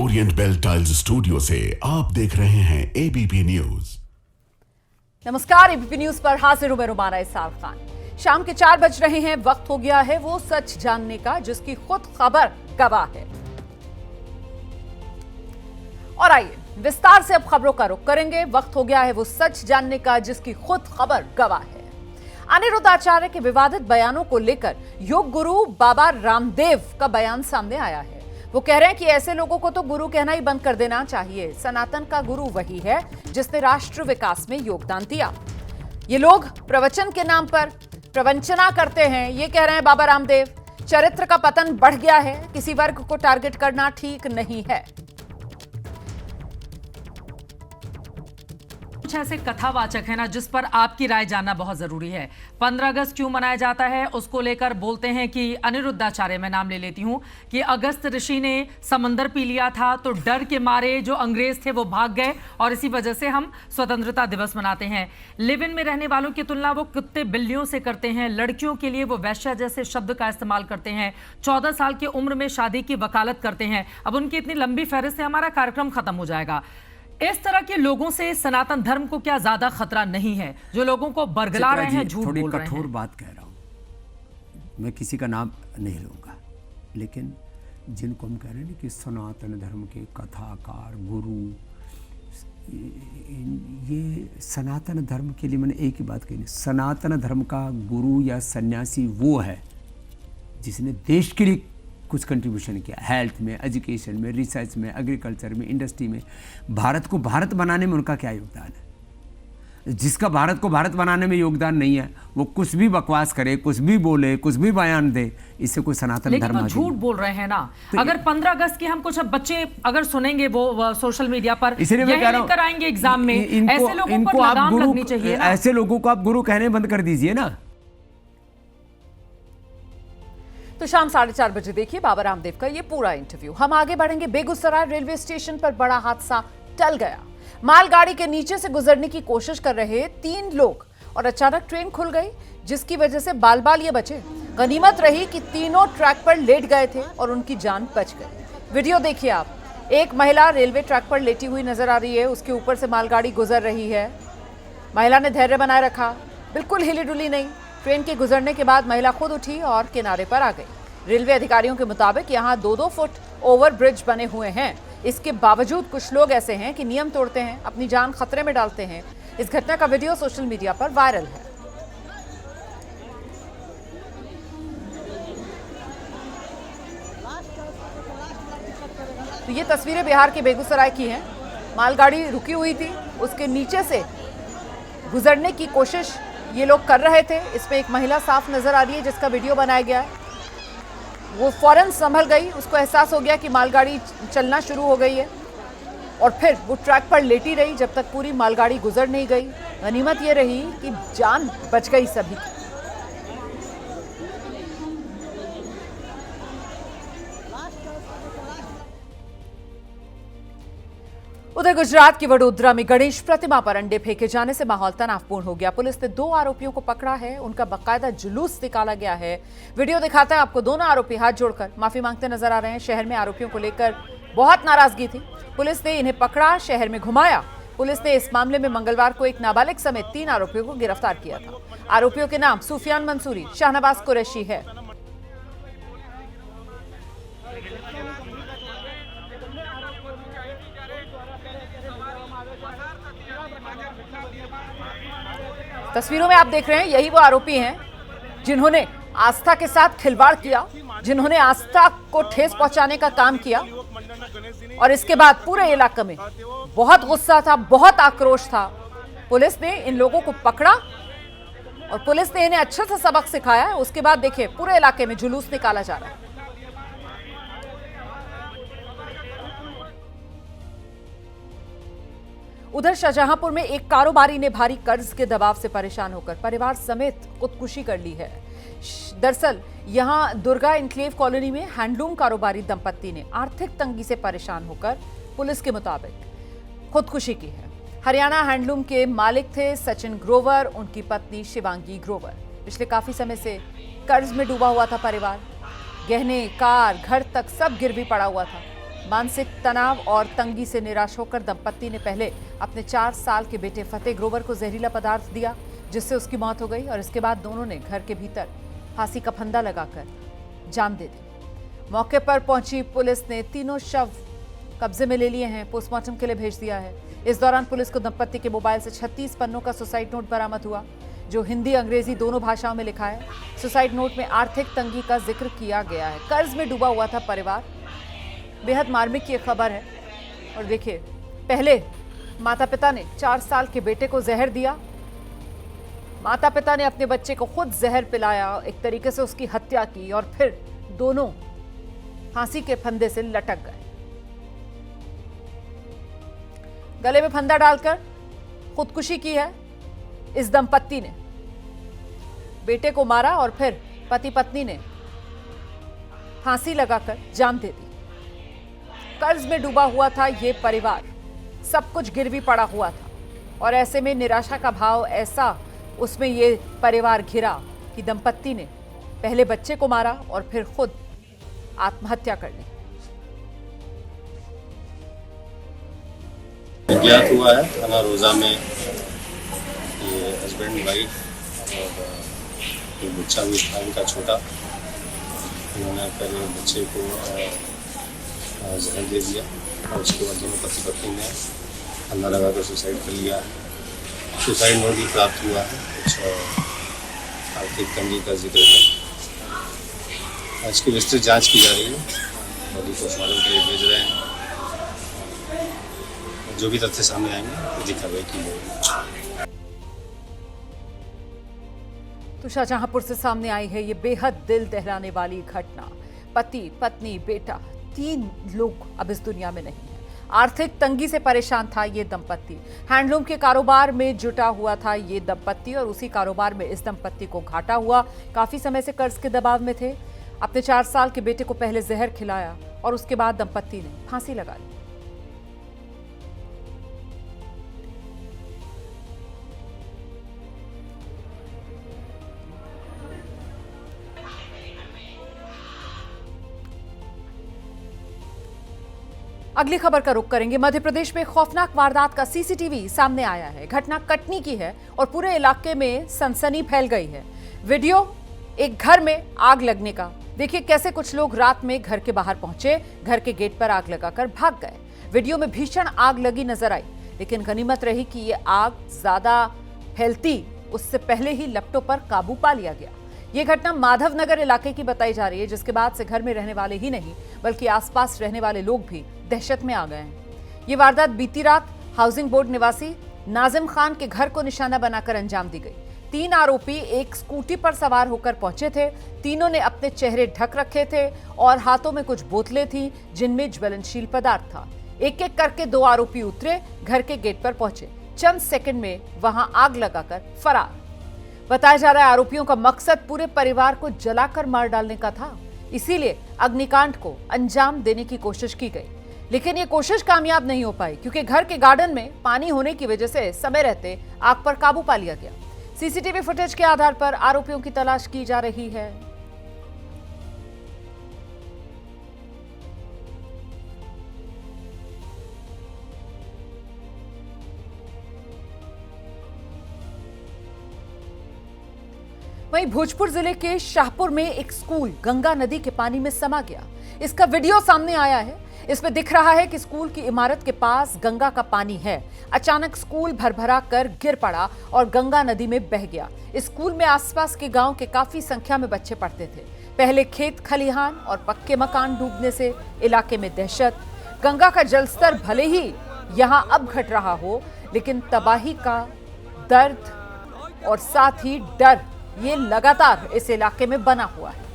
Orient bell tiles studio से आप देख रहे हैं एबीपी न्यूज। नमस्कार, एबीपी न्यूज पर हाजिर हूं मैं रुमाना इसाफ खान। शाम के 4 बज रहे हैं, वक्त हो गया है वो सच जानने का जिसकी खुद खबर गवाह है। और आइए विस्तार से अब खबरों का रुख करेंगे। वक्त हो गया है वो सच जानने का जिसकी खुद खबर गवाह है। अनिरुद्ध आचार्य के विवादित बयानों को लेकर योग गुरु बाबा रामदेव का बयान सामने आया है। वो कह रहे हैं कि ऐसे लोगों को तो गुरु कहना ही बंद कर देना चाहिए। सनातन का गुरु वही है जिसने राष्ट्र विकास में योगदान दिया। ये लोग प्रवचन के नाम पर प्रवंचना करते हैं, ये कह रहे हैं बाबा रामदेव। चरित्र का पतन बढ़ गया है, किसी वर्ग को टारगेट करना ठीक नहीं है। कुछ ऐसे कथावाचक है ना जिस पर आपकी राय जानना बहुत जरूरी है। 15 अगस्त क्यों मनाया जाता है उसको लेकर बोलते हैं कि अनिरुद्ध आचार्य, मैं नाम ले लेती हूं, कि अगस्त ऋषि ने समंदर पी लिया था तो डर के मारे जो अंग्रेज थे वो भाग गए और इसी वजह से हम स्वतंत्रता दिवस मनाते हैं। लिव इन में रहने वालों की तुलना वो कुत्ते बिल्लियों से करते हैं। लड़कियों के लिए वो वैश्या जैसे शब्द का इस्तेमाल करते हैं। 14 साल की उम्र में शादी की वकालत करते हैं। अब उनकी इतनी लंबी फहरिस्त से हमारा कार्यक्रम खत्म हो जाएगा। इस तरह के लोगों से सनातन धर्म को क्या ज्यादा खतरा नहीं है, जो लोगों को बरगला रहे हैं, झूठ बोल रहे हैं? थोड़ी कठोर बात कह रहा हूं, मैं किसी का नाम नहीं लूंगा, लेकिन जिनको हम कह रहे हैं कि सनातन धर्म के कथाकार गुरु, ये सनातन धर्म के लिए मैंने एक ही बात कही, सनातन धर्म का गुरु या सन्यासी वो है जिसने देश के लिए कुछ कंट्रीब्यूशन किया, हेल्थ में, एजुकेशन में, रिसर्च में, एग्रीकल्चर में, इंडस्ट्री में। भारत को भारत बनाने में उनका क्या योगदान है? जिसका भारत को भारत बनाने में योगदान नहीं है वो कुछ भी बकवास करे, कुछ भी बोले, कुछ भी बयान दे, इससे कोई सनातन धर्म लेकिन झूठ बोल रहे हैं ना। तो अगर 15 अगस्त की हम कुछ बच्चे अगर सुनेंगे वो सोशल मीडिया पर इसलिए मैं कह रहा हूं आएंगे एग्जाम में, ऐसे लोगों पर लगाम लगनी चाहिए ना। ऐसे लोगों को आप गुरु कहने बंद कर दीजिए ना। तो शाम 4:30 बजे देखिए बाबा रामदेव का ये पूरा इंटरव्यू। हम आगे बढ़ेंगे। बेगूसराय रेलवे स्टेशन पर बड़ा हादसा टल गया। मालगाड़ी के नीचे से गुजरने की कोशिश कर रहे 3 लोग और अचानक ट्रेन खुल गई, जिसकी वजह से बाल बाल ये बचे। गनीमत रही कि तीनों ट्रैक पर लेट गए थे और उनकी जान बच गई। वीडियो देखिए आप। एक महिला रेलवे ट्रैक पर लेटी हुई नजर आ रही है, उसके ऊपर से मालगाड़ी गुजर रही है। महिला ने धैर्य बनाए रखा, बिल्कुल हिली डुली नहीं। ट्रेन के गुजरने के बाद महिला खुद उठी और किनारे पर आ गई। रेलवे अधिकारियों के मुताबिक यहाँ 2-2 फुट ओवर ब्रिज बने हुए हैं। इसके बावजूद कुछ लोग ऐसे हैं कि नियम तोड़ते हैं, अपनी जान खतरे में डालते हैं। इस घटना का वीडियो सोशल मीडिया पर वायरल है। तो ये तस्वीरें बिहार के बेगूसराय की हैं। मालगाड़ी रुकी हुई थी, उसके नीचे से गुजरने की कोशिश ये लोग कर रहे थे। इसमें एक महिला साफ नजर आ रही है जिसका वीडियो बनाया गया है। वो फौरन संभल गई, उसको एहसास हो गया कि मालगाड़ी चलना शुरू हो गई है और फिर वो ट्रैक पर लेटी रही जब तक पूरी मालगाड़ी गुजर नहीं गई। गनीमत ये रही कि जान बच गई सभी की। उधर गुजरात के वडोदरा में गणेश प्रतिमा पर अंडे फेंके जाने से माहौल तनावपूर्ण हो गया। पुलिस ने 2 आरोपियों को पकड़ा है, उनका बाकायदा जुलूस निकाला गया है। वीडियो दिखाता है आपको। दोनों आरोपी हाथ जोड़कर माफी मांगते नजर आ रहे हैं। शहर में आरोपियों को लेकर बहुत नाराजगी थी। पुलिस ने इन्हें पकड़ा, शहर में घुमाया। पुलिस ने इस मामले में मंगलवार को एक नाबालिग समेत 3 आरोपियों को गिरफ्तार किया था। आरोपियों के नाम सुफियान मंसूरी, शाहनवाज कुरैशी है। तस्वीरों में आप देख रहे हैं, यही वो आरोपी हैं जिन्होंने आस्था के साथ खिलवाड़ किया, जिन्होंने आस्था को ठेस पहुंचाने का काम किया। और इसके बाद पूरे इलाके में बहुत गुस्सा था, बहुत आक्रोश था। पुलिस ने इन लोगों को पकड़ा और पुलिस ने इन्हें अच्छे से सबक सिखाया। उसके बाद देखिए पूरे इलाके में जुलूस निकाला जा रहा है। उधर शाहजहांपुर में एक कारोबारी ने भारी कर्ज के दबाव से परेशान होकर परिवार समेत खुदकुशी कर ली है। दरअसल यहां दुर्गा इनक्लेव कॉलोनी में हैंडलूम कारोबारी दंपत्ति ने आर्थिक तंगी से परेशान होकर पुलिस के मुताबिक खुदकुशी की है। हरियाणा हैंडलूम के मालिक थे सचिन ग्रोवर, उनकी पत्नी शिवांगी ग्रोवर। पिछले काफी समय से कर्ज में डूबा हुआ था परिवार। गहने, कार, घर तक सब गिरवी पड़ा हुआ था। मानसिक तनाव और तंगी से निराश होकर दंपत्ति ने पहले अपने 4 साल के बेटे फतेह ग्रोवर को जहरीला पदार्थ दिया, जिससे उसकी मौत हो गई और इसके बाद दोनों ने घर के भीतर फांसी का फंदा लगाकर जान दे दी। मौके पर पहुंची पुलिस ने तीनों शव कब्जे में ले लिए हैं, पोस्टमार्टम के लिए भेज दिया है। इस दौरान पुलिस को दंपत्ति के मोबाइल से 36 पन्नों का सुसाइड नोट बरामद हुआ, जो हिंदी अंग्रेजी दोनों भाषाओं में लिखा है। सुसाइड नोट में आर्थिक तंगी का जिक्र किया गया है। कर्ज में डूबा हुआ था परिवार। बेहद मार्मिक की खबर है। और देखिए, पहले माता पिता ने 4 साल के बेटे को जहर दिया। माता पिता ने अपने बच्चे को खुद जहर पिलाया, एक तरीके से उसकी हत्या की और फिर दोनों फांसी के फंदे से लटक गए। गले में फंदा डालकर खुदकुशी की है इस दंपत्ति ने। बेटे को मारा और फिर पति पत्नी ने फांसी लगाकर जान दे दी। कर्ज में डूबा हुआ था ये परिवार, सब कुछ गिरवी पड़ा हुआ था और ऐसे में निराशा का भाव ऐसा उसमें ये परिवार घिरा कि दंपत्ति ने पहले बच्चे को मारा और फिर खुद आत्महत्या कर ली। ज्ञात हुआ है थाना रोजा में ये हस्बैंड वाइफ और एक बच्चा भी था इनका छोटा। उन्होंने पहले बच्चे को जहर दे दिया और उसके बाद दोनों पति पत्नी ने फंदा लगाकर सुसाइड कर लिया है। सुसाइड नोट भी प्राप्त हुआ है, कुछ आर्थिक तंगी का जिक्र है। इसकी विस्तृत जांच की जा रही है, बॉडी पोस्टमार्टम के लिए भेज रहे हैं। जो भी तथ्य सामने आएंगे उसकी कार्रवाई की जाएगी। तो शाहजहांपुर से सामने आई है ये बेहद दिल दहलाने वाली घटना। पति पत्नी बेटा 3 लोग अब इस दुनिया में नहीं है। आर्थिक तंगी से परेशान था ये दंपत्ति। हैंडलूम के कारोबार में जुटा हुआ था ये दंपत्ति और उसी कारोबार में इस दंपत्ति को घाटा हुआ। काफी समय से कर्ज के दबाव में थे। अपने 4 साल के बेटे को पहले जहर खिलाया और उसके बाद दंपत्ति ने फांसी लगा ली। अगली खबर का रुख करेंगे। मध्य प्रदेश में खौफनाक वारदात का सीसीटीवी सामने आया है। घटना कटनी की है और पूरे इलाके में सनसनी फैल गई है। वीडियो एक घर में आग लगने का। देखिए कैसे कुछ लोग रात में घर के बाहर पहुंचे, घर के गेट पर आग लगाकर भाग गए। वीडियो में भीषण आग लगी नजर आई, लेकिन गनीमत रही कि ये आग ज्यादा फैलती उससे पहले ही लपटों पर काबू पा लिया गया। ये घटना माधवनगर इलाके की बताई जा रही है, जिसके बाद से घर में रहने वाले ही नहीं बल्कि आसपास रहने वाले लोग भी दहशत में आ गए हैं। ये वारदात बीती रात हाउसिंग बोर्ड निवासी नाजिम खान के घर को निशाना बनाकर अंजाम दी गई। 3 आरोपी एक स्कूटी पर सवार होकर पहुंचे थे। तीनों ने अपने चेहरे ढक रखे थे और हाथों में कुछ बोतलें थीं जिनमें ज्वलनशील पदार्थ था। एक एक करके 2 आरोपी उतरे, घर के गेट पर पहुंचे। चंद सेकंड में वहां आग लगाकर फरार। बताया जा रहा है आरोपियों का मकसद पूरे परिवार को जलाकर मार डालने का था। इसीलिए अग्निकांड को अंजाम देने की कोशिश की गई, लेकिन ये कोशिश कामयाब नहीं हो पाई क्योंकि घर के गार्डन में पानी होने की वजह से समय रहते आग पर काबू पा लिया गया। सीसीटीवी फुटेज के आधार पर आरोपियों की तलाश की जा रही है। वहीं भोजपुर जिले के शाहपुर में एक स्कूल गंगा नदी के पानी में समा गया। इसका वीडियो सामने आया है। इसमें दिख रहा है कि स्कूल की इमारत के पास गंगा का पानी है। अचानक स्कूल भरभरा कर गिर पड़ा और गंगा नदी में बह गया। इस स्कूल में आसपास के गांव के काफी संख्या में बच्चे पढ़ते थे। पहले खेत खलिहान और पक्के मकान डूबने से इलाके में दहशत। गंगा का जलस्तर भले ही यहां अब घट रहा हो, लेकिन तबाही का दर्द और साथ ही डर ये लगातार इस इलाके में बना हुआ है।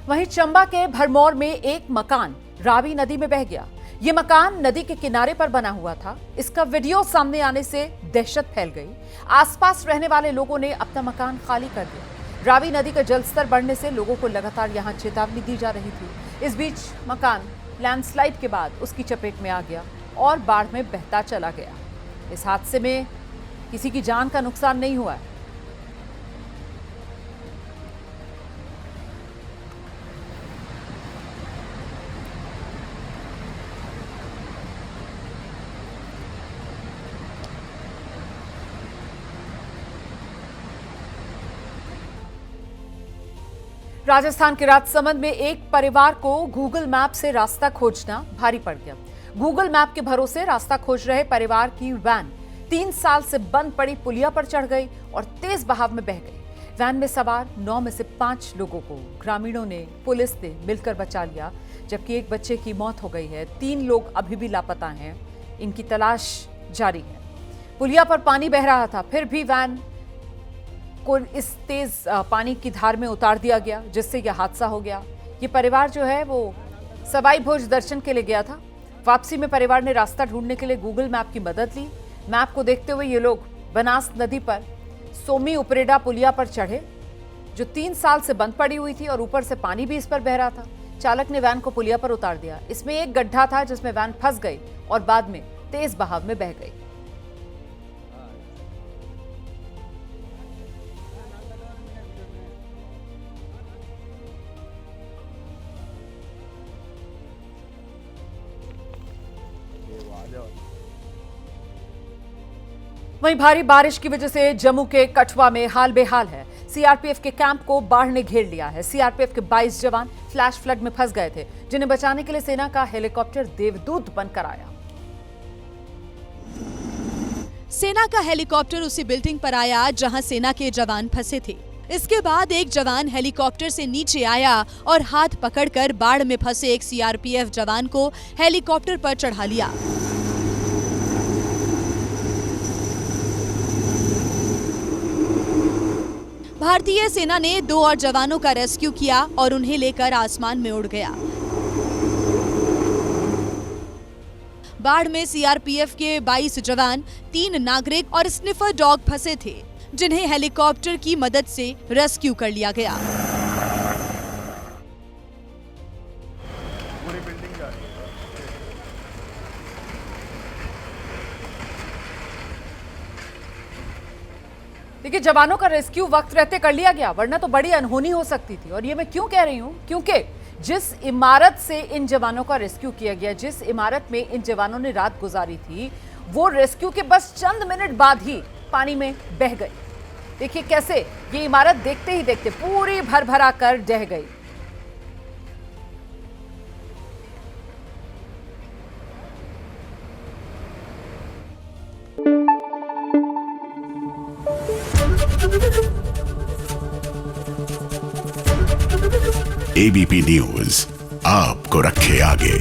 वहीं चंबा के भरमौर में एक मकान रावी नदी में बह गया। ये मकान नदी के किनारे पर बना हुआ था। इसका वीडियो सामने आने से दहशत फैल गई। आसपास रहने वाले लोगों ने अपना मकान खाली कर दिया। रावी नदी का जलस्तर बढ़ने से लोगों को लगातार यहां चेतावनी दी जा रही थी। इस बीच मकान लैंडस्लाइड के बाद उसकी चपेट में आ गया और बाढ़ में बहता चला गया। इस हादसे में किसी की जान का नुकसान नहीं हुआ है। राजस्थान के राजसमंद में एक परिवार को गूगल मैप से रास्ता खोजना भारी पड़ गया। गूगल मैप के भरोसे रास्ता खोज रहे परिवार की वैन 3 साल से बंद पड़ी पुलिया पर चढ़ गई और तेज बहाव में बह गई। वैन में सवार 9 में से 5 लोगों को ग्रामीणों ने, पुलिस ने मिलकर बचा लिया, जबकि एक बच्चे की मौत हो गई है। 3 लोग अभी भी लापता हैं, इनकी तलाश जारी है। पुलिया पर पानी बह रहा था, फिर भी वैन को इस तेज पानी की धार में उतार दिया गया, जिससे यह हादसा हो गया। ये परिवार जो है वो सवाई भोज दर्शन के लिए गया था। वापसी में परिवार ने रास्ता ढूंढने के लिए गूगल मैप की मदद ली। मैप को देखते हुए ये लोग बनास नदी पर सोमी उपरेडा पुलिया पर चढ़े, जो 3 साल से बंद पड़ी हुई थी और ऊपर से पानी भी इस पर बह रहा था। चालक ने वैन को पुलिया पर उतार दिया। इसमें एक गड्ढा था जिसमें वैन फंस गई और बाद में तेज बहाव में बह गई। वहीं भारी बारिश की वजह से जम्मू के कठुआ में हाल बेहाल है। सीआरपीएफ के कैंप को बाढ़ ने घेर लिया है। सीआरपीएफ के 22 जवान फ्लैश फ्लड में फंस गए थे, जिन्हें बचाने के लिए सेना का हेलीकॉप्टर देवदूत बनकर आया। सेना का हेलीकॉप्टर उसी बिल्डिंग पर आया जहां सेना के जवान फंसे थे। इसके बाद एक जवान हेलीकॉप्टर से नीचे आया और हाथ पकड़कर बाढ़ में फंसे एक सीआरपीएफ जवान को हेलीकॉप्टर पर चढ़ा लिया। भारतीय सेना ने 2 और जवानों का रेस्क्यू किया और उन्हें लेकर आसमान में उड़ गया। बाढ़ में सीआरपीएफ के 22 जवान, 3 नागरिक और स्निफर डॉग फंसे थे, जिन्हें हेलीकॉप्टर की मदद से रेस्क्यू कर लिया गया। देखिए, जवानों का रेस्क्यू वक्त रहते कर लिया गया, वरना तो बड़ी अनहोनी हो सकती थी। और ये मैं क्यों कह रही हूं, क्योंकि जिस इमारत से इन जवानों का रेस्क्यू किया गया, जिस इमारत में इन जवानों ने रात गुजारी थी, वो रेस्क्यू के बस चंद मिनट बाद ही पानी में बह गई। देखिए कैसे ये इमारत देखते ही देखते पूरी भर भरा कर ढह गई। एबीपी न्यूज आपको रखे आगे।